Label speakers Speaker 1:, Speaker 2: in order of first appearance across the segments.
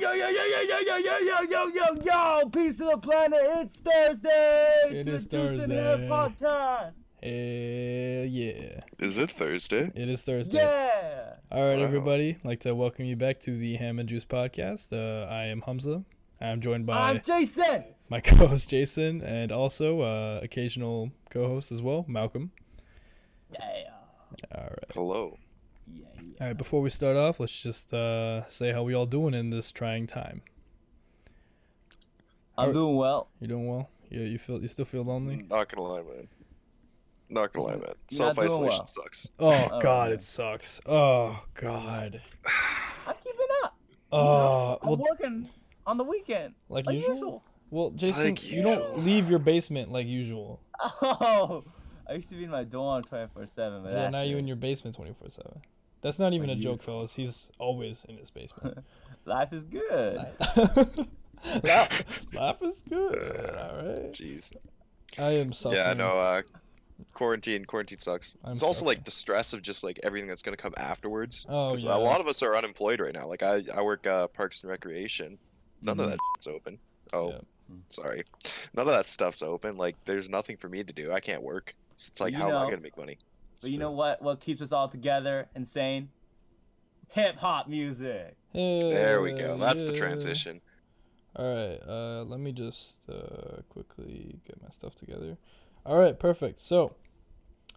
Speaker 1: Yo, peace of the planet, it's Thursday!
Speaker 2: It is
Speaker 1: Juice in
Speaker 2: Thursday.
Speaker 1: Air podcast!
Speaker 2: Yeah.
Speaker 3: Is it Thursday?
Speaker 2: It is Thursday.
Speaker 1: Yeah!
Speaker 2: Alright,
Speaker 3: Wow.
Speaker 2: everybody. I'd like to welcome you back to the Ham and Juice podcast. I am Hamza. I'm joined by
Speaker 1: I'm Jason!
Speaker 2: my co-host Jason, and also occasional co-host as well, Malcolm.
Speaker 1: Yeah.
Speaker 2: Alright.
Speaker 3: Hello.
Speaker 1: Yeah.
Speaker 2: Alright, before we start off, let's just say how we all doing in this trying time.
Speaker 1: I'm doing well.
Speaker 2: You doing well? You still feel lonely?
Speaker 3: Not gonna lie, man. Not gonna lie, man.
Speaker 1: You're not doing
Speaker 3: Self-isolation
Speaker 1: well.
Speaker 3: sucks.
Speaker 2: Oh
Speaker 1: Oh,
Speaker 2: god,
Speaker 1: man.
Speaker 2: it sucks. Oh god.
Speaker 1: I'm keeping up.
Speaker 2: Oh,
Speaker 1: I'm
Speaker 2: well,
Speaker 1: working on the weekend.
Speaker 2: like
Speaker 1: Like
Speaker 2: usual?
Speaker 1: usual.
Speaker 2: Well, Jason,
Speaker 3: Like
Speaker 2: you don't
Speaker 3: usual.
Speaker 2: leave your basement like usual.
Speaker 1: Oh, I used to be in my dorm 24/7, but
Speaker 2: Yeah,
Speaker 1: that's
Speaker 2: now you
Speaker 1: it.
Speaker 2: in your basement 24/7. That's not even a
Speaker 1: Like
Speaker 2: joke,
Speaker 1: usual.
Speaker 2: fellas. He's always in his basement.
Speaker 1: Life is good.
Speaker 2: Laugh is good. All right.
Speaker 3: Jeez.
Speaker 2: I am suffering.
Speaker 3: Yeah, no, quarantine sucks.
Speaker 2: I'm
Speaker 3: It's also
Speaker 2: suffering.
Speaker 3: like the stress of just like everything that's gonna come afterwards.
Speaker 2: Oh
Speaker 3: 'Cause
Speaker 2: yeah.
Speaker 3: a lot of us are unemployed right now. Like I work Parks and Recreation. None of that shit's open. Oh,
Speaker 2: Yeah.
Speaker 3: sorry. None of that stuff's open. Like there's nothing for me to do. I can't work. So it's like,
Speaker 1: You
Speaker 3: how am I
Speaker 1: know-
Speaker 3: gonna make money?
Speaker 1: But you know what? What keeps us all together and sane? Hip hop music.
Speaker 3: There we go. That's the
Speaker 2: Yeah.
Speaker 3: transition.
Speaker 2: All right. Let me just quickly get my stuff together. All right. Perfect. So,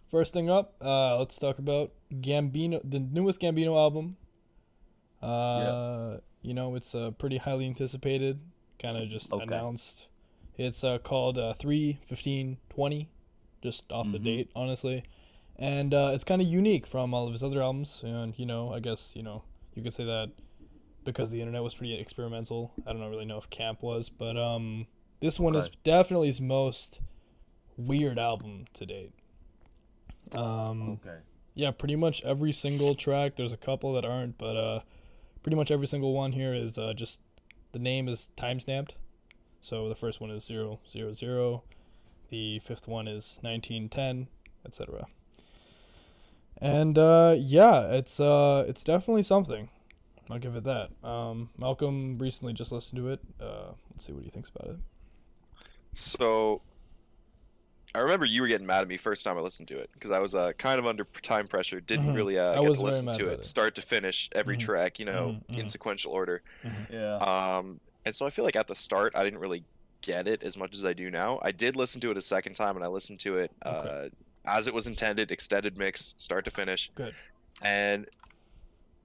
Speaker 2: first thing up, let's talk about Gambino, the newest Gambino album. You know, it's pretty highly anticipated. Kind of just
Speaker 1: Okay.
Speaker 2: announced. It's called 3/15/20, just off the
Speaker 1: Mhm.
Speaker 2: date, honestly. And it's kind of unique from all of his other albums. And, you know, I guess, you know, you could say that because the internet was pretty experimental. I don't really know if Camp was, but this one is
Speaker 1: Right.
Speaker 2: definitely his most weird album to date.
Speaker 1: Okay.
Speaker 2: Yeah, pretty much every single track. There's a couple that aren't, but pretty much every single one here is just the name is time stamped. So the first one is 000, the fifth one is 1910, etc. And yeah, it's definitely something. I'll give it that. Malcolm recently just listened to it. Let's see what he thinks about it.
Speaker 3: So, I remember you were getting mad at me first time I listened to it because I was kind of under time pressure. Didn't
Speaker 2: Mhm.
Speaker 3: really
Speaker 2: I
Speaker 3: get
Speaker 2: was
Speaker 3: to
Speaker 2: very
Speaker 3: listen
Speaker 2: mad
Speaker 3: to
Speaker 2: about
Speaker 3: it
Speaker 2: it.
Speaker 3: start to finish, every
Speaker 2: Mhm.
Speaker 3: track, you know,
Speaker 2: Mhm,
Speaker 3: in
Speaker 2: mhm.
Speaker 3: sequential order.
Speaker 1: Yeah.
Speaker 3: And so I feel like at the start I didn't really get it as much as I do now. I did listen to it a second time, and I listened to it
Speaker 2: Okay.
Speaker 3: as it was intended, extended mix, start to finish,
Speaker 2: Good.
Speaker 3: and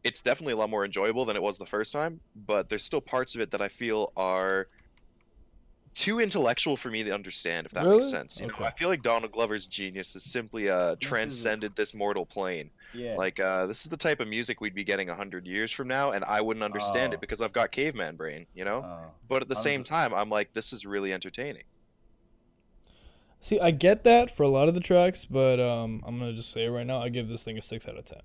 Speaker 3: it's definitely a lot more enjoyable than it was the first time. But there's still parts of it that I feel are too intellectual for me to understand, if that makes
Speaker 2: Really?
Speaker 3: sense. You know,
Speaker 2: Okay.
Speaker 3: I feel like Donald Glover's genius is simply transcended this mortal plane.
Speaker 1: Yeah.
Speaker 3: Like this is the type of music we'd be getting 100 years from now, and I wouldn't understand
Speaker 1: Oh.
Speaker 3: it because I've got caveman brain, you know. But at the
Speaker 1: I'm
Speaker 3: same
Speaker 1: just-
Speaker 3: time, I'm like, this is really entertaining.
Speaker 2: See, I get that for a lot of the tracks, but I'm gonna just say it right now. I give this thing a 6 out of 10.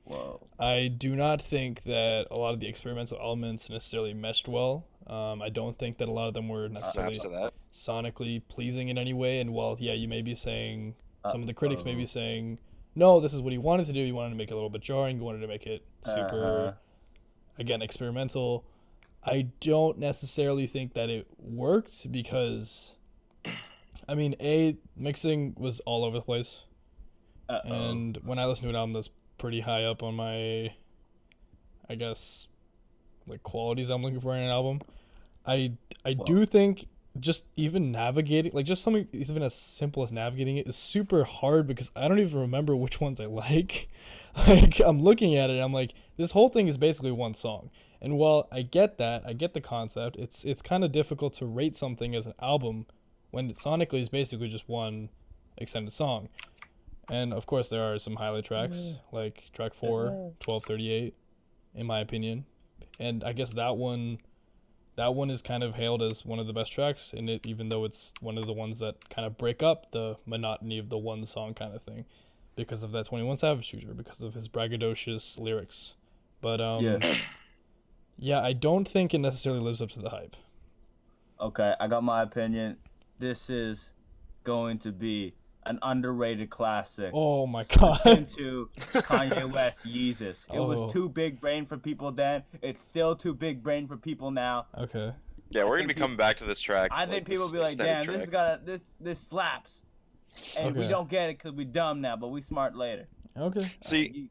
Speaker 1: Whoa.
Speaker 2: I do not think that a lot of the experimental elements necessarily meshed well. I don't think that a lot of them were necessarily
Speaker 3: Snaps to that.
Speaker 2: sonically pleasing in any way. And while, yeah, you may be saying, some of the critics may be
Speaker 1: Uh-oh.
Speaker 2: saying, no, this is what he wanted to do. He wanted to make it a little bit jarring. He wanted to make it super, again, experimental. I don't necessarily think that it worked because, I mean, mixing was all over the place. And when I listen to an album that's pretty high up on my, I guess, like qualities I'm looking for in an album, I do think just even navigating, like just something even as simple as navigating it is super hard because I don't even remember which ones I like. Like I'm looking at it and I'm like, this whole thing is basically one song. And while I get that, I get the concept, it's kind of difficult to rate something as an album when it sonically is basically just one extended song. And of course there are some highlight tracks like track 4, 1238 in my opinion. And I guess that one is kind of hailed as one of the best tracks in it, even though it's one of the ones that kind of break up the monotony of the one song kind of thing because of that 21 Savage shooter, because of his braggadocious lyrics. But yeah, I don't think it necessarily lives up to the hype.
Speaker 1: Okay, I got my opinion. This is going to be an underrated classic.
Speaker 2: Oh my god.
Speaker 1: Into Kanye West Yeezus. It
Speaker 2: Oh.
Speaker 1: was too big brain for people then. It's still too big brain for people now.
Speaker 2: Okay.
Speaker 3: Yeah, we're gonna
Speaker 1: think
Speaker 3: be coming back to this track.
Speaker 1: I think people
Speaker 3: this
Speaker 1: will be like,
Speaker 3: extended
Speaker 1: damn,
Speaker 3: track.
Speaker 1: this slaps. And we
Speaker 2: Okay.
Speaker 1: don't get it because we dumb now, but we smart later.
Speaker 2: Okay.
Speaker 3: See,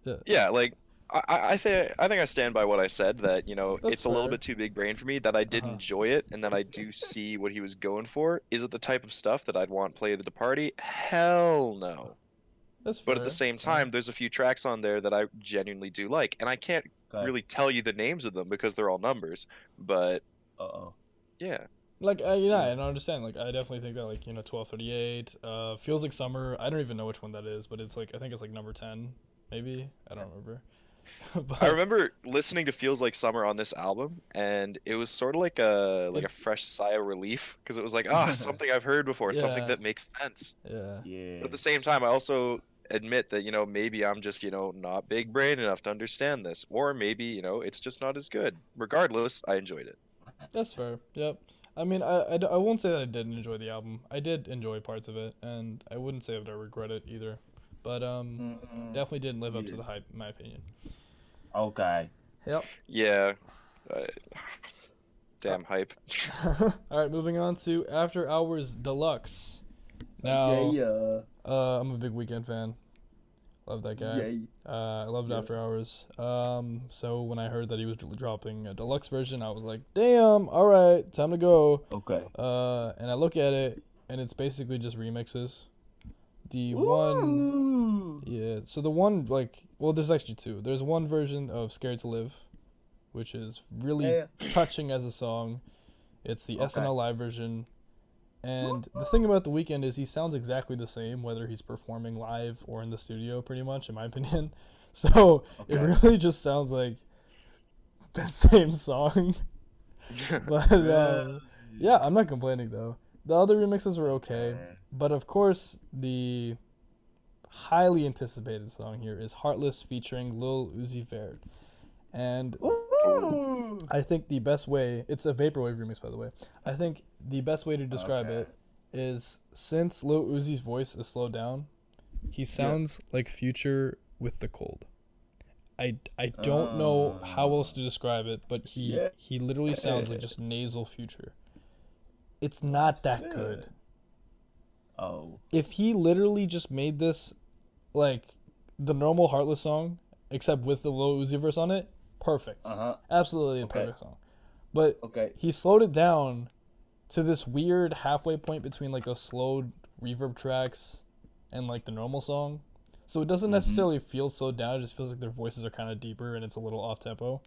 Speaker 2: Yeah.
Speaker 3: yeah, like I think I stand by what I said, that
Speaker 2: That's
Speaker 3: it's a little
Speaker 2: fair.
Speaker 3: bit too big brain for me, that I did
Speaker 2: Uh-huh.
Speaker 3: enjoy it, and that I do see what he was going for. Is it the type of stuff that I'd want played at the party? Hell no.
Speaker 2: That's
Speaker 3: But
Speaker 2: fair.
Speaker 3: at the same time, there's a few tracks on there that I genuinely do like, and I can't
Speaker 1: Okay.
Speaker 3: really tell you the names of them because they're all numbers. But
Speaker 1: Uh-oh.
Speaker 3: yeah,
Speaker 2: Like, yeah, and I understand. Like, I definitely think that, like, 1238, Feels Like Summer. I don't even know which one that is, but it's like, I think it's like number 10, maybe. I don't remember. But,
Speaker 3: I remember listening to "Feels Like Summer" on this album, and it was sort of like a fresh sigh of relief, because it was like, something I've heard before, something
Speaker 2: Yeah.
Speaker 3: that makes sense.
Speaker 2: yeah.
Speaker 1: Yeah.
Speaker 3: But at the same time, I also admit that maybe I'm just not big brain enough to understand this, or maybe it's just not as good. Regardless, I enjoyed it.
Speaker 2: That's fair. Yep. I mean, I won't say that I didn't enjoy the album. I did enjoy parts of it, and I wouldn't say that I regret it either. But definitely didn't live up to the hype, in my opinion.
Speaker 1: Okay.
Speaker 2: Yep.
Speaker 3: Yeah. Uh, damn hype.
Speaker 2: All right, moving on to After Hours Deluxe. Now,
Speaker 1: Yeah.
Speaker 2: I'm a big Weeknd fan. Love that guy.
Speaker 1: Yeah.
Speaker 2: I loved
Speaker 1: Yeah.
Speaker 2: After Hours. So when I heard that he was dropping a deluxe version, I was like, damn, all right, time to go.
Speaker 1: Okay.
Speaker 2: And I look at it, and it's basically just remixes. The one,
Speaker 1: Ooh.
Speaker 2: yeah. So the one, like, well, there's actually two. There's one version of Scared to Live, which is really
Speaker 1: Yeah.
Speaker 2: touching as a song. It's the
Speaker 1: Okay.
Speaker 2: SNL Live version. And the thing about The Weeknd is he sounds exactly the same, whether he's performing live or in the studio, pretty much, in my opinion. So it
Speaker 1: Okay.
Speaker 2: really just sounds like the same song. But yeah, I'm not complaining, though. The other remixes were okay. But of course, the highly anticipated song here is Heartless featuring Lil Uzi Vert. And
Speaker 1: Ooh.
Speaker 2: I think the best way, it's a vaporwave remix, by the way. I think the best way to describe
Speaker 1: Okay.
Speaker 2: it is, since Lil Uzi's voice is slowed down, he sounds like Future with the cold. I don't know how else to describe it, but he literally sounds like just nasal Future. It's not that good.
Speaker 1: Oh.
Speaker 2: If he literally just made this like the normal Heartless song, except with the Lil Uzi verse on it, perfect. Absolutely a
Speaker 1: Okay.
Speaker 2: perfect song. But
Speaker 1: Okay.
Speaker 2: he slowed it down to this weird halfway point between like the slowed reverb tracks and like the normal song. So it doesn't necessarily feel slowed down, it just feels like their voices are kind of deeper and it's a little off tempo.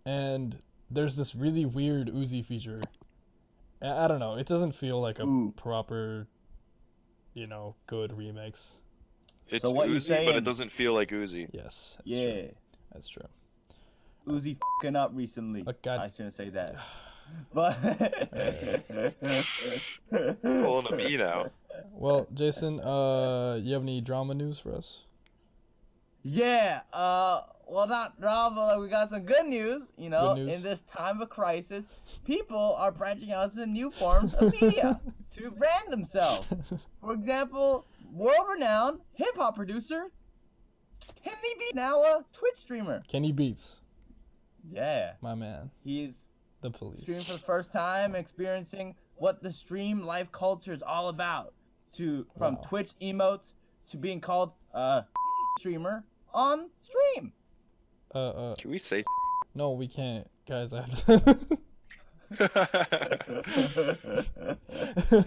Speaker 2: And there's this really weird Uzi feature. I don't know, it doesn't feel like a proper, good remix.
Speaker 3: It's
Speaker 1: So what you
Speaker 3: Uzi, but
Speaker 1: saying-
Speaker 3: it doesn't feel like Uzi.
Speaker 2: Yes. That's
Speaker 1: Yeah.
Speaker 2: True. That's true.
Speaker 1: Uzi fucking up recently.
Speaker 2: Oh, God.
Speaker 1: I shouldn't say that. But
Speaker 3: Pulling a me now.
Speaker 2: Well, Jason, you have any drama news for us?
Speaker 1: yeah, well, not drama, but we got some good news.
Speaker 2: Good news.
Speaker 1: In this time of crisis, people are branching out to new forms of media to brand themselves. For example, world-renowned hip-hop producer Kenny B, now a Twitch streamer.
Speaker 2: Kenny Beats,
Speaker 1: Yeah,
Speaker 2: my man.
Speaker 1: he's
Speaker 2: The police.
Speaker 1: streaming for the first time, experiencing what the stream life culture is all about. From
Speaker 2: Wow.
Speaker 1: Twitch emotes to being called a streamer on stream.
Speaker 3: Can we say?
Speaker 2: No, we can't, guys. I have to.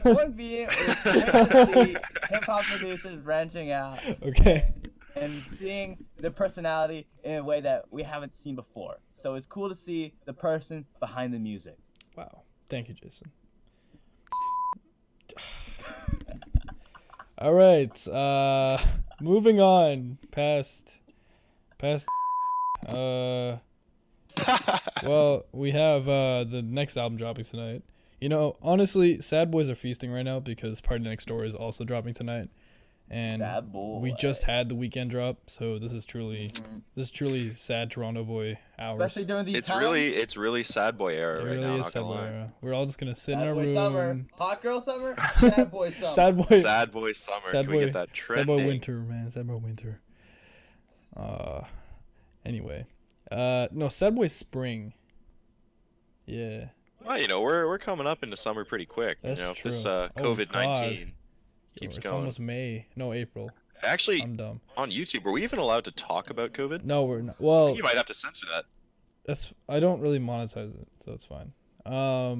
Speaker 1: Point being, it's great to see hip-hop producers branching out
Speaker 2: Okay.
Speaker 1: and seeing the personality in a way that we haven't seen before. So it's cool to see the person behind the music.
Speaker 2: Wow. Thank you, Jason. All right. Moving on past. Well, we have the next album dropping tonight. Honestly, Sad Boys are feasting right now because Partynextdoor is also dropping tonight. And
Speaker 1: Sad boy.
Speaker 2: we just had the weekend drop, so this is truly sad Toronto boy hours.
Speaker 1: Especially during these
Speaker 3: It's
Speaker 1: times.
Speaker 3: really sad boy era
Speaker 2: It
Speaker 3: right
Speaker 2: really
Speaker 3: now.
Speaker 2: is
Speaker 3: Not
Speaker 2: sad
Speaker 3: gonna
Speaker 2: boy
Speaker 3: lie.
Speaker 2: era. We're all just gonna sit in
Speaker 1: Sad
Speaker 2: our
Speaker 1: boy
Speaker 2: room.
Speaker 1: summer. Hot girl summer. Sad boy summer.
Speaker 2: Sad boy.
Speaker 3: Sad boy summer.
Speaker 2: Sad
Speaker 3: Can
Speaker 2: boy.
Speaker 3: we get that
Speaker 2: Sad
Speaker 3: trending?
Speaker 2: boy winter, man. Sad boy winter. Anyway. No, sad boy spring. Yeah.
Speaker 3: Well, you know, we're coming up into summer pretty quick.
Speaker 2: That's
Speaker 3: you know, if
Speaker 2: true.
Speaker 3: this
Speaker 2: Oh,
Speaker 3: COVID-19 keeps
Speaker 2: It's
Speaker 3: going.
Speaker 2: almost May. No, April.
Speaker 3: Actually,
Speaker 2: I'm dumb.
Speaker 3: on YouTube, were we even allowed to talk about COVID?
Speaker 2: No, we're not. Well,
Speaker 3: You might have to censor that.
Speaker 2: I don't really monetize it, so it's fine. I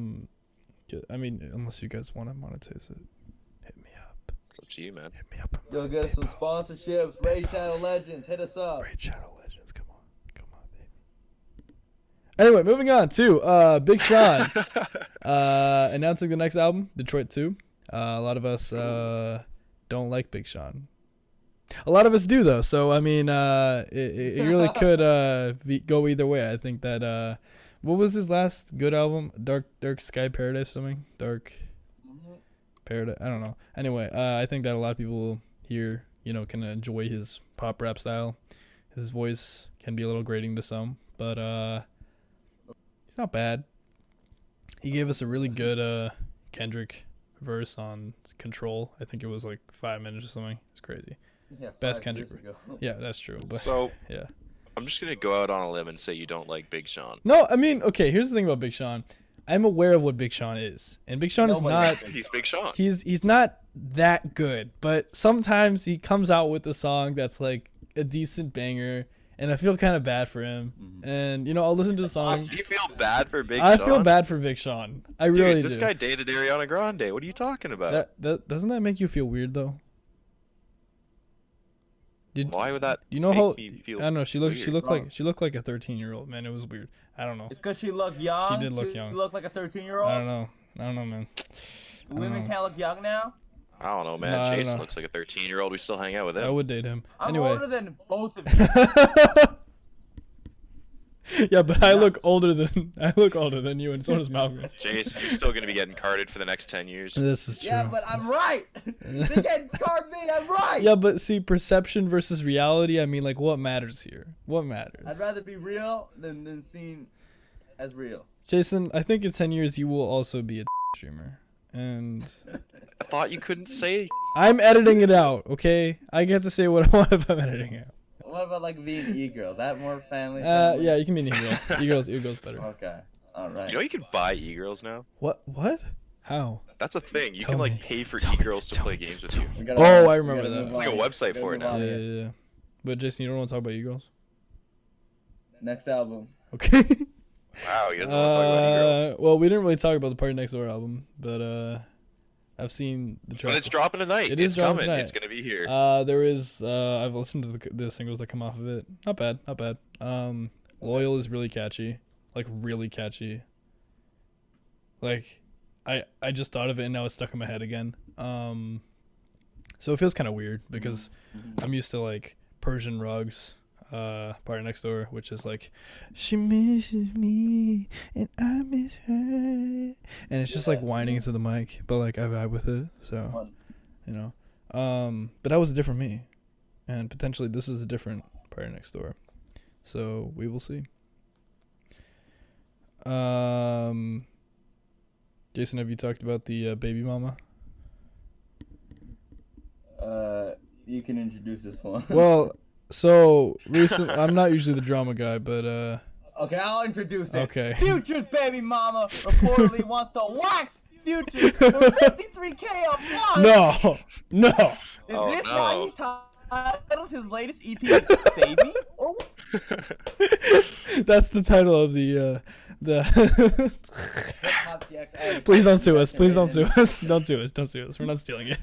Speaker 2: mean, unless you guys want to monetize it, hit me up.
Speaker 3: It's up to you, man.
Speaker 2: Hit me up.
Speaker 1: You'll get some sponsorships. Raid Shadow Legends. Hit us up.
Speaker 2: Raid Shadow Legends. Come on, baby. Anyway, moving on to Big Sean announcing the next album, Detroit 2. A lot of us don't like Big Sean. A lot of us do though, so I mean, it really could go either way. I think that what was his last good album? Dark Sky Paradise, something? Dark Paradise. I don't know. Anyway, I think that a lot of people here, you know, can enjoy his pop rap style. His voice can be a little grating to some, but he's not bad. He gave us a really good Kendrick verse on Control. I think it was like 5 minutes or something. It's crazy.
Speaker 1: Yeah,
Speaker 2: Best
Speaker 1: 5
Speaker 2: Kendrick.
Speaker 1: years ago.
Speaker 2: Yeah, that's true. But
Speaker 3: So,
Speaker 2: yeah.
Speaker 3: I'm just gonna go out on a limb and say you don't like Big Sean.
Speaker 2: No, I mean, okay, here's the thing about Big Sean. I'm aware of what Big Sean is. And Big Sean is
Speaker 1: Nobody
Speaker 2: not
Speaker 1: likes Big
Speaker 3: He's Big Sean.
Speaker 2: he's not that good, but sometimes he comes out with a song that's like a decent banger, and I feel kind of bad for him. And you know, I'll listen to the song.
Speaker 3: You feel bad for Big
Speaker 2: I
Speaker 3: Sean?
Speaker 2: feel bad for Big Sean. I
Speaker 3: Dude,
Speaker 2: really
Speaker 3: this
Speaker 2: do.
Speaker 3: guy dated Ariana Grande. What are you talking about?
Speaker 2: That doesn't that make you feel weird though?
Speaker 3: Why would that
Speaker 2: You know
Speaker 3: make
Speaker 2: how
Speaker 3: me feel
Speaker 2: I don't know. She looked
Speaker 3: weird?
Speaker 2: like a 13-year-old, man. It was weird. I don't know.
Speaker 1: It's because she looked young.
Speaker 2: She did look young.
Speaker 1: She looked like a 13-year-old.
Speaker 2: I don't know, man.
Speaker 1: Women
Speaker 2: know.
Speaker 1: can't look young now.
Speaker 3: I don't know, man.
Speaker 2: No, I don't
Speaker 3: Jason
Speaker 2: know.
Speaker 3: looks like a 13-year-old. We still hang out with
Speaker 2: I
Speaker 3: him.
Speaker 2: would date him.
Speaker 1: I'm
Speaker 2: Anyway.
Speaker 1: older than both of you.
Speaker 2: Yeah, but I look older than you, and so does Malcolm.
Speaker 3: Jason, you're still gonna be getting carded for the next 10 years.
Speaker 2: This is true.
Speaker 1: Yeah, but I'm right. They can't card me. I'm right.
Speaker 2: Yeah, but see, perception versus reality. I mean, like, what matters here? What matters?
Speaker 1: I'd rather be real than seen as real.
Speaker 2: Jason, I think in 10 years you will also be a streamer, and
Speaker 3: I thought you couldn't say.
Speaker 2: I'm editing it out. Okay, I get to say what I want if I'm editing it.
Speaker 1: What about like being e-girl? That more family?
Speaker 2: Yeah, you can be an e-girl. E-girl's better.
Speaker 1: Okay. All right.
Speaker 3: You know you can buy e-girls now.
Speaker 2: What? How?
Speaker 3: That's a thing. You
Speaker 2: Tell
Speaker 3: can like
Speaker 2: me.
Speaker 3: pay for
Speaker 2: Tell me.
Speaker 3: e-girls to
Speaker 2: Tell
Speaker 3: play
Speaker 2: me.
Speaker 3: games with
Speaker 2: Tell
Speaker 3: you.
Speaker 1: We gotta-
Speaker 2: Oh, I
Speaker 1: we
Speaker 2: remember
Speaker 1: gotta
Speaker 2: that.
Speaker 1: move
Speaker 3: It's like a
Speaker 1: on.
Speaker 3: website
Speaker 1: Gotta
Speaker 3: for it
Speaker 1: move on
Speaker 3: now.
Speaker 2: Yeah,
Speaker 1: here.
Speaker 2: yeah. But Jason, you don't want to talk about e-girls?
Speaker 1: Next album.
Speaker 2: Okay.
Speaker 3: Wow, you guys want to talk about e-girls?
Speaker 2: Well, we didn't really talk about the Partynextdoor album, but I've seen the track.
Speaker 3: But it's dropping tonight.
Speaker 2: It is
Speaker 3: It's
Speaker 2: dropping
Speaker 3: coming.
Speaker 2: tonight.
Speaker 3: It's gonna be here.
Speaker 2: There is I've listened to the singles that come off of it. Not bad. Loyal is really catchy. Like really catchy. Like I just thought of it and now it's stuck in my head again. So it feels kind of weird because I'm used to like Persian Rugs Partynextdoor, which is like she misses me and I miss her, and it's just like whining into the mic, but like I vibe with it, so you know. But that was a different me, and potentially this is a different Partynextdoor, so we will see. Jason, have you talked about the baby mama?
Speaker 1: You can introduce this one.
Speaker 2: Well, so recently, I'm not usually the drama guy, but
Speaker 1: Okay, I'll introduce it.
Speaker 2: Okay.
Speaker 1: Future's baby mama reportedly wants to wax Future for 53K a month.
Speaker 2: no.
Speaker 1: Is
Speaker 3: Oh,
Speaker 1: this
Speaker 3: no.
Speaker 1: why he titled his latest EP Save Me? Or what?
Speaker 2: That's the title of the.
Speaker 1: Hip-Hop DX
Speaker 2: Please don't sue us. Please don't sue us. Don't sue us. Don't sue us. We're not stealing it.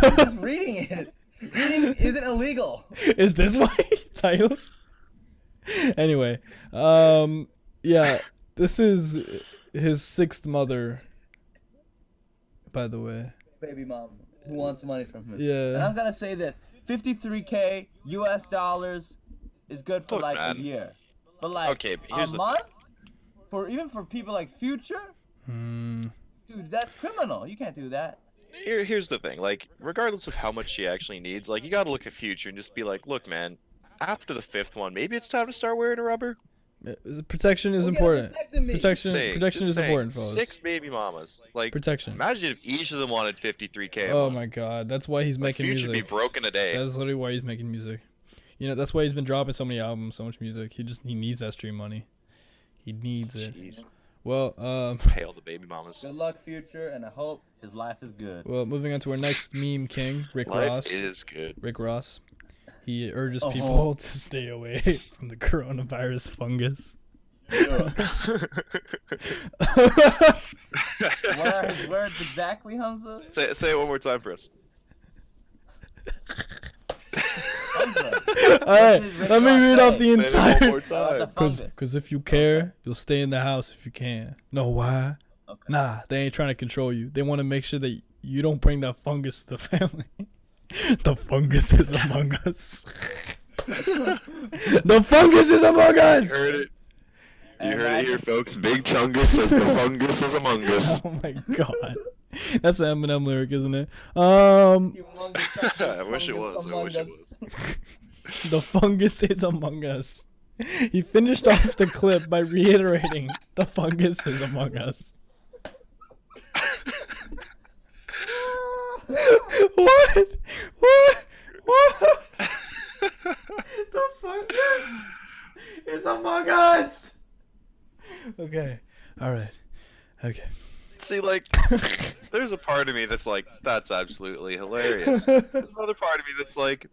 Speaker 1: I'm just reading it. Reading isn't illegal.
Speaker 2: Is this my title? Anyway, yeah, this is his sixth mother. By the way.
Speaker 1: Baby mama who wants money from him.
Speaker 2: Yeah.
Speaker 1: And I'm gonna say this: 53K US dollars is good for
Speaker 3: Look,
Speaker 1: like
Speaker 3: man.
Speaker 1: a year, but like
Speaker 3: Okay, but here's
Speaker 1: a
Speaker 3: the
Speaker 1: month for even for people like Future,
Speaker 2: Hmm.
Speaker 1: dude, that's criminal. You can't do that.
Speaker 3: here's the thing. Like, regardless of how much she actually needs, like, you gotta look at Future and just be like, look, man, after the 5th one, maybe it's time to start wearing a rubber.
Speaker 2: Protection is
Speaker 1: We'll get a
Speaker 2: important.
Speaker 1: vasectomy.
Speaker 2: Protection
Speaker 3: Just
Speaker 2: is
Speaker 3: saying,
Speaker 2: important, fellas.
Speaker 3: 6 baby mamas. Like,
Speaker 2: Protection.
Speaker 3: imagine if each of them wanted 53K a
Speaker 2: Oh
Speaker 3: month.
Speaker 2: my god, that's why he's
Speaker 3: Like,
Speaker 2: making
Speaker 3: Future
Speaker 2: music.
Speaker 3: be broken a day.
Speaker 2: That's literally why he's making music. You know, that's why he's been dropping so many albums, so much music. He needs that stream money. He needs it.
Speaker 3: Jeez.
Speaker 2: Well,
Speaker 3: Hail the baby mamas.
Speaker 1: Good luck, Future, and I hope his life is good.
Speaker 2: well, moving on to our next meme king, Rick
Speaker 3: Life
Speaker 2: Ross.
Speaker 3: is good.
Speaker 2: Rick Ross. He urges
Speaker 1: Oh.
Speaker 2: people to stay away from the coronavirus fungus.
Speaker 1: Yeah. What are his words exactly, Hamza?
Speaker 3: Say it one more time for us.
Speaker 1: Hamza.
Speaker 2: Alright,
Speaker 1: Rick
Speaker 2: let me
Speaker 1: Ross
Speaker 2: read off
Speaker 1: say?
Speaker 2: the
Speaker 3: Say it one
Speaker 2: entire.
Speaker 3: more time.
Speaker 1: The fungus.
Speaker 2: Because if you care, you'll stay in the house if you can. Know why?
Speaker 1: Okay.
Speaker 2: Nah, they ain't trying to control you. They want to make sure that you don't bring that fungus to the family. The fungus is among us. The fungus is among us!
Speaker 3: You heard it. You
Speaker 1: And
Speaker 3: heard
Speaker 1: I
Speaker 3: it here,
Speaker 1: just-
Speaker 3: folks. Big Chungus says the fungus is among us.
Speaker 2: Oh my god. That's an Eminem lyric, isn't it?
Speaker 1: Humongous
Speaker 3: I wish it
Speaker 1: fungus
Speaker 3: was. I
Speaker 1: among
Speaker 3: wish it
Speaker 1: us.
Speaker 3: was.
Speaker 2: The fungus is among us. He finished off the clip by reiterating, the fungus is among us. What? What? The fungus is among us. Okay. All right. Okay.
Speaker 3: See, like, there's a part of me that's like, that's absolutely hilarious. There's another part of me that's like,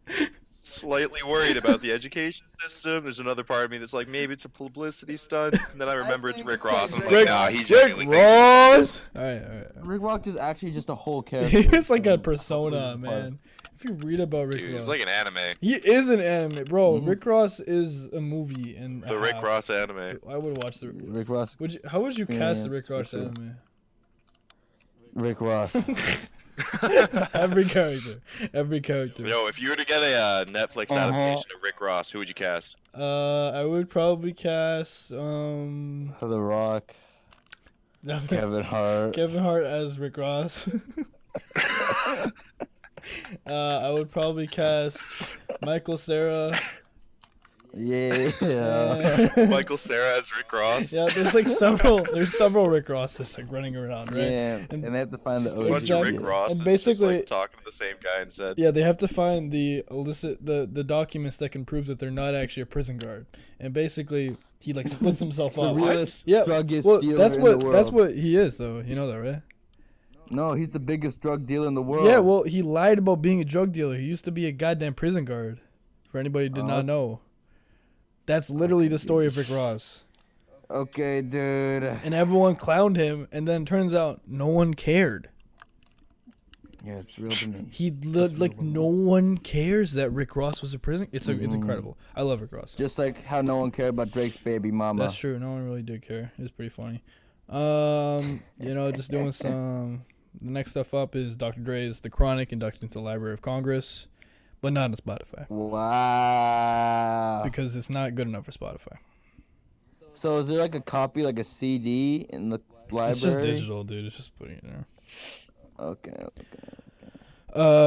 Speaker 3: slightly worried about the education system. There's another part of me that's like, maybe it's a publicity stunt. And then I remember it's
Speaker 1: think
Speaker 3: Rick
Speaker 1: it's
Speaker 3: Ross, and I'm
Speaker 1: Rick-
Speaker 3: like, nah, he
Speaker 2: Rick
Speaker 3: genuinely thinks it's
Speaker 2: Ross. All right.
Speaker 1: Rick Rock is actually just a whole character.
Speaker 2: He's like a
Speaker 1: so
Speaker 2: persona,
Speaker 1: completely part.
Speaker 2: man. If you read about Rick
Speaker 3: Dude,
Speaker 2: Ross,
Speaker 3: it's like an anime.
Speaker 2: he is an anime, bro.
Speaker 1: Mhm.
Speaker 2: Rick Ross is a movie, and
Speaker 3: The Rick Ross anime.
Speaker 2: I would watch the.
Speaker 1: Rick Ross.
Speaker 2: How would you cast the Rick
Speaker 1: Experience,
Speaker 2: Ross
Speaker 1: for sure.
Speaker 2: anime?
Speaker 1: Rick Ross.
Speaker 2: Every character, every character.
Speaker 3: Yo, if you were to get a Netflix
Speaker 1: Uh-huh.
Speaker 3: adaptation of Rick Ross, who would you cast?
Speaker 2: I would probably cast
Speaker 1: For The Rock. Kevin Hart.
Speaker 2: Kevin Hart as Rick Ross. I would probably cast Michael Cera.
Speaker 1: Yeah.
Speaker 2: and-
Speaker 3: Michael Cera as Rick Ross?
Speaker 2: Yeah, there's several Rick Rosses like running around, right?
Speaker 1: Yeah,
Speaker 2: And-
Speaker 1: and they have to find the
Speaker 3: Just a bunch
Speaker 2: Exactly.
Speaker 3: of Rick Rosses
Speaker 2: And
Speaker 3: just
Speaker 2: basically-
Speaker 3: like talking to the same guy instead.
Speaker 2: Yeah, they have to find the documents that can prove that they're not actually a prison guard. And basically, he like splits himself
Speaker 1: The
Speaker 2: up.
Speaker 1: realest
Speaker 2: Yeah,
Speaker 1: druggist
Speaker 2: well,
Speaker 1: dealer
Speaker 2: that's
Speaker 1: in
Speaker 2: what
Speaker 1: the world.
Speaker 2: that's what he is, though. You know that, right?
Speaker 1: No, he's the biggest drug dealer in the world.
Speaker 2: Yeah, well, he lied about being a drug dealer. He used to be a goddamn prison guard. For anybody who did not know, that's literally the story of Rick Ross.
Speaker 1: Okay, dude.
Speaker 2: And everyone clowned him, and then turns out no one cared.
Speaker 1: Yeah, it's real to me.
Speaker 2: Like no one cares that Rick Ross was a prison. It's incredible. I love Rick Ross.
Speaker 1: Just like how no one cared about Drake's baby mama.
Speaker 2: That's true. No one really did care. It was pretty funny. Just doing some. The next stuff up is Dr. Dre's The Chronic inducted into the Library of Congress, but not on Spotify
Speaker 1: Wow.
Speaker 2: because it's not good enough for Spotify.
Speaker 1: So is there like a copy, like a CD in the library?
Speaker 2: It's just digital, dude. It's just putting it there.
Speaker 1: Okay.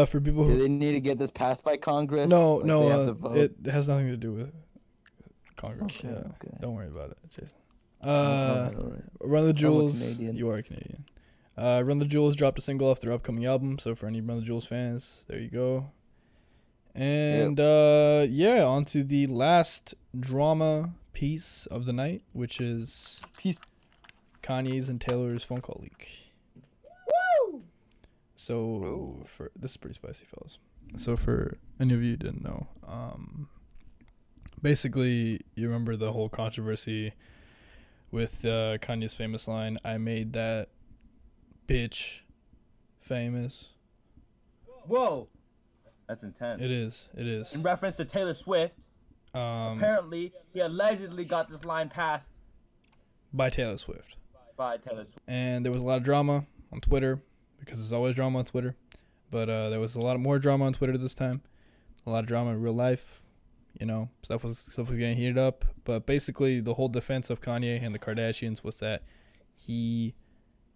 Speaker 2: For people
Speaker 1: Do
Speaker 2: who
Speaker 1: they need to get this passed by Congress?
Speaker 2: no,
Speaker 1: Like, they have to
Speaker 2: no,
Speaker 1: vote?
Speaker 2: it has nothing to do with Congress.
Speaker 1: Okay,
Speaker 2: Yeah,
Speaker 1: okay.
Speaker 2: don't worry about it, Jason.
Speaker 1: Alright.
Speaker 2: Run the Jewels.
Speaker 1: Canadian.
Speaker 2: You are Canadian. Run the Jewels dropped a single off their upcoming album. So for any Run the Jewels fans, there you go. And on to the last drama piece of the night, which is
Speaker 1: Peace.
Speaker 2: Kanye's and Taylor's phone call leak.
Speaker 1: Woo!
Speaker 2: So this is pretty spicy, fellas. So for any of you who didn't know, basically you remember the whole controversy with Kanye's famous line, "I made that bitch famous."
Speaker 1: Whoa. That's intense.
Speaker 2: It is.
Speaker 1: In reference to Taylor Swift, apparently he allegedly got this line passed
Speaker 2: By Taylor Swift.
Speaker 1: by Taylor Swift.
Speaker 2: And there was a lot of drama on Twitter, because there's always drama on Twitter. But there was a lot more drama on Twitter this time. A lot of drama in real life. You know, stuff was getting heated up. But basically, the whole defense of Kanye and the Kardashians was that he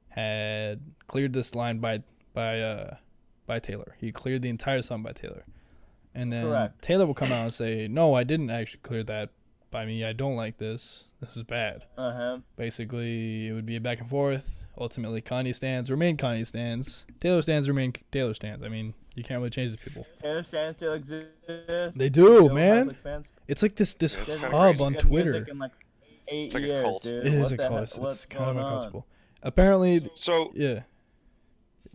Speaker 2: had cleared this line by by Taylor. He cleared the entire song by Taylor. And then
Speaker 1: Correct.
Speaker 2: Taylor will come out and say, "No, I didn't actually clear that by me. I don't like this. This is bad." Basically, it would be a back and forth. Ultimately, Kanye stands remain Kanye stands. Taylor stands remain Taylor stands. I mean, you can't really change the people.
Speaker 1: Taylor stands still exist.
Speaker 2: They do,
Speaker 1: Still
Speaker 2: man.
Speaker 1: has, like, fans.
Speaker 2: It's like this
Speaker 3: Yeah, it's kinda
Speaker 2: hub
Speaker 3: crazy.
Speaker 2: on
Speaker 1: Good music
Speaker 2: Twitter.
Speaker 1: in, like, 8
Speaker 3: It's like a
Speaker 1: years,
Speaker 3: cult.
Speaker 1: dude.
Speaker 2: It is
Speaker 1: What
Speaker 2: a
Speaker 1: the
Speaker 2: cult.
Speaker 1: heck-
Speaker 2: It's
Speaker 1: what's
Speaker 2: kind of
Speaker 1: going on?
Speaker 2: uncomfortable. Apparently,
Speaker 3: So
Speaker 2: yeah.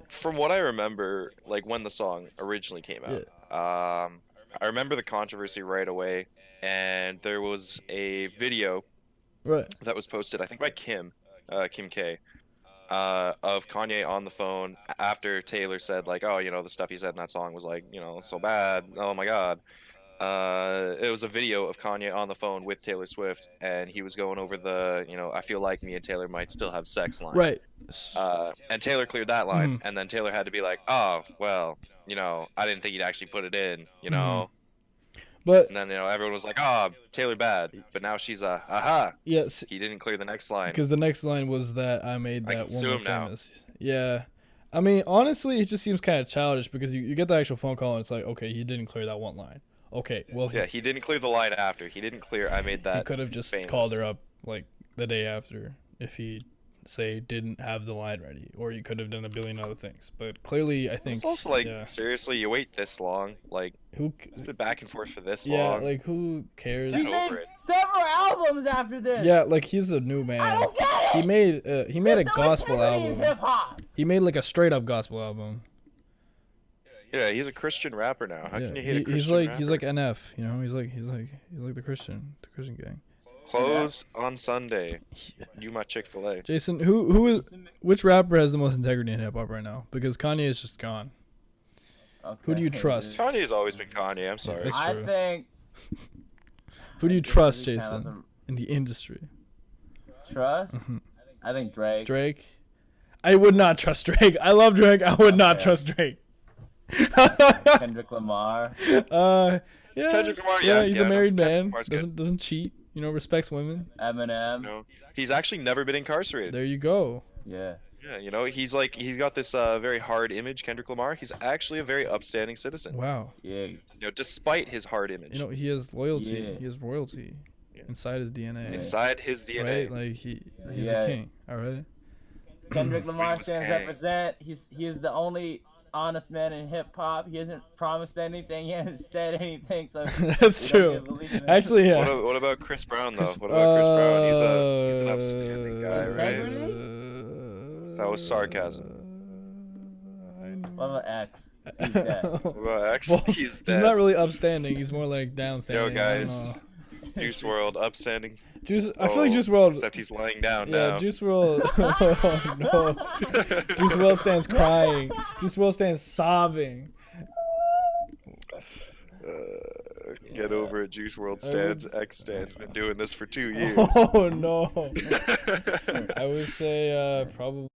Speaker 3: from what I remember, like when the song originally came out, I remember the controversy right away, and there was a video
Speaker 2: Right.
Speaker 3: that was posted, I think by Kim K, of Kanye on the phone after Taylor said like, oh, the stuff he said in that song was like, so bad. Oh my God. It was a video of Kanye on the phone with Taylor Swift, and he was going over the, I feel like me and Taylor might still have sex line.
Speaker 2: Right.
Speaker 3: And Taylor cleared that line, and then Taylor had to be like, oh, well, I didn't think he'd actually put it in,
Speaker 2: But
Speaker 3: And then, everyone was like, oh, Taylor bad. But now she's aha.
Speaker 2: yes,
Speaker 3: He didn't clear the next line.
Speaker 2: because the next line was that I made
Speaker 3: I
Speaker 2: that
Speaker 3: can sue
Speaker 2: woman
Speaker 3: him now.
Speaker 2: famous. Yeah. I mean, honestly, it just seems kind of childish because you get the actual phone call and it's like, okay, he didn't clear that one line. Okay, well,
Speaker 3: Yeah, he didn't clear the line after. He didn't clear, I made that
Speaker 2: he could have just
Speaker 3: famous.
Speaker 2: called her up like the day after if he say didn't have the line ready, or you could have done a billion other things. But clearly, I think
Speaker 3: It's also like,
Speaker 2: yeah.
Speaker 3: seriously, you wait this long? Like,
Speaker 2: Who?
Speaker 3: it's been back and forth for this
Speaker 2: Yeah,
Speaker 3: long.
Speaker 2: like who cares?
Speaker 1: He
Speaker 3: Get
Speaker 1: made
Speaker 3: over it.
Speaker 1: several albums after this.
Speaker 2: Yeah, like he's a new man.
Speaker 1: I don't get it.
Speaker 2: He made a
Speaker 1: There's no
Speaker 2: gospel
Speaker 1: integrity in
Speaker 2: album.
Speaker 1: hip-hop.
Speaker 2: He made like a straight up gospel album.
Speaker 3: Yeah, he's a Christian rapper now. How
Speaker 2: Yeah,
Speaker 3: can you hate a Christian
Speaker 2: he's
Speaker 3: rapper?
Speaker 2: like NF, He's like the Christian gang.
Speaker 3: Closed on Sunday. You my Chick-fil-A.
Speaker 2: Jason, which rapper has the most integrity in hip hop right now? Because Kanye is just gone. Who do you
Speaker 1: Okay,
Speaker 2: trust?
Speaker 1: dude.
Speaker 3: Kanye's always been Kanye. I'm sorry.
Speaker 2: That's
Speaker 1: I
Speaker 2: true.
Speaker 1: think.
Speaker 2: Who do you
Speaker 1: I think
Speaker 2: trust,
Speaker 1: we kind of
Speaker 2: Jason, in the industry?
Speaker 1: Trust?
Speaker 2: Mhm.
Speaker 1: I think Drake.
Speaker 2: Drake. I would not trust Drake. I love Drake. I would not
Speaker 1: Okay.
Speaker 2: trust Drake.
Speaker 1: Kendrick Lamar.
Speaker 2: Yeah.
Speaker 3: Kendrick Lamar,
Speaker 2: Yeah,
Speaker 3: yeah,
Speaker 2: he's
Speaker 3: yeah,
Speaker 2: a married
Speaker 3: no,
Speaker 2: man.
Speaker 3: Kendrick Lamar's good.
Speaker 2: Doesn't cheat. Respects women.
Speaker 1: Eminem.
Speaker 3: No, he's actually never been incarcerated.
Speaker 2: There you go.
Speaker 1: Yeah.
Speaker 3: Yeah, he's got this very hard image, Kendrick Lamar. He's actually a very upstanding citizen.
Speaker 2: Wow.
Speaker 1: Yeah.
Speaker 3: Despite his hard image.
Speaker 2: He has loyalty.
Speaker 1: Yeah.
Speaker 2: He has royalty
Speaker 3: Yeah.
Speaker 2: inside his DNA.
Speaker 3: Inside his DNA.
Speaker 2: Right? Like he's
Speaker 1: Yeah.
Speaker 2: a king. All right.
Speaker 1: Kendrick Lamar
Speaker 3: Famous
Speaker 1: stands
Speaker 3: gang.
Speaker 1: represent. He is the only honest man in hip hop. He hasn't promised anything. He hasn't said anything. So
Speaker 2: That's
Speaker 1: we don't
Speaker 2: true.
Speaker 1: get belief in him.
Speaker 2: Actually, yeah.
Speaker 3: What about Chris Brown though? What about Chris Brown? He's an upstanding guy, right?
Speaker 1: Integrity?
Speaker 3: That was sarcasm.
Speaker 1: What about X? He's dead.
Speaker 3: What about X?
Speaker 2: Well,
Speaker 3: He's
Speaker 2: he's
Speaker 3: dead.
Speaker 2: not really upstanding. He's more like downstanding.
Speaker 3: Yo,
Speaker 2: I don't
Speaker 3: guys.
Speaker 2: know.
Speaker 3: Juice WRLD, upstanding.
Speaker 2: I feel like Juice WRLD.
Speaker 3: Except he's lying down
Speaker 2: Yeah,
Speaker 3: now.
Speaker 2: Juice WRLD. Oh no. Juice WRLD stands crying. Juice WRLD stands sobbing.
Speaker 3: Get over it, Juice WRLD stands. X stands. Been doing this for 2 years.
Speaker 2: Oh no. I would say probably.